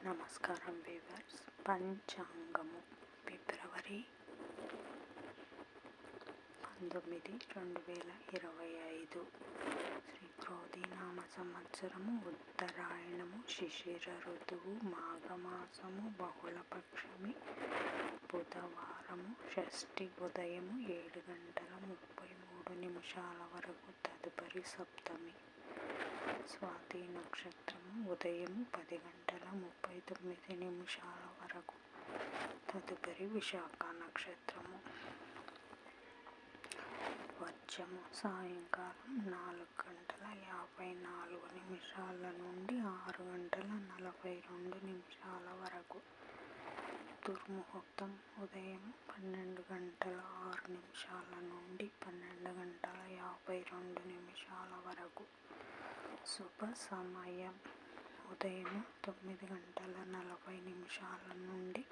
నమస్కారం వ్యూవర్స్. పంచాంగము ఫిబ్రవరి 19, 2025 శ్రీ క్రోధినామ సంవత్సరము, ఉత్తరాయణము, శిశిర ఋతువు, మాఘమాసము, బహుళపక్షమి, బుధవారము, షష్ఠి ఉదయము 7:33 వరకు, తదుపరి సప్తమి. స్వాతి నక్షత్రము ఉదయం 10:39 వరకు, తదుపరి విశాఖ నక్షత్రము. వర్జము సాయంకాలం 4:54 నుండి 6:42 వరకు. దుర్ముహూర్తం ఉదయం 12:06 నుండి 12:52 వరకు. శుభ సమయం ఉదయం 9:40 నుండి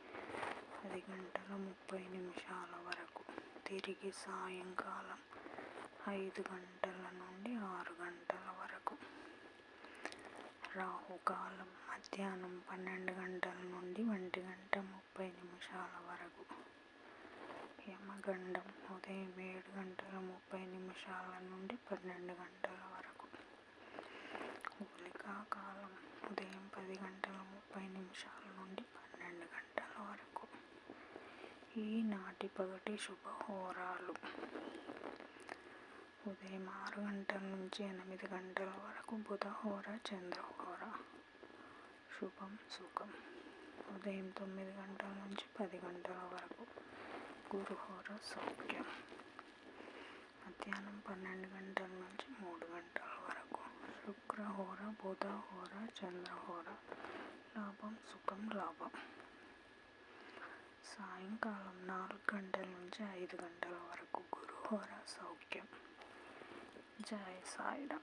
10:30 వరకు. తిరిగి సాయంకాలం 5 నుండి 6 వరకు. రాహుకాలం మధ్యాహ్నం 12 నుండి 1:30 వరకు. యమగండం ఉదయం 7:30 నుండి 12 వరకు. గుళికా కాలం ఉదయం 10:30 నుండి 12 వరకు. ఈనాటి పగటి శుభహోరాలు ఉదయం 6 నుంచి 8 వరకు బుధహోర, చంద్రహోర. శుభం సుఖం ఉదయం 9 నుంచి 10 వరకు. గురుహోర సౌఖ్యం మధ్యాహ్నం 12 నుంచి 3 వరకు. శుక్రహోర, బుధహోర, చంద్రహోర. లాభం సుఖం లాభం. సాయంకాలం 4 నుంచి 5 వరకు. గురుహోర సౌఖ్యం. జై సాయిరామ్.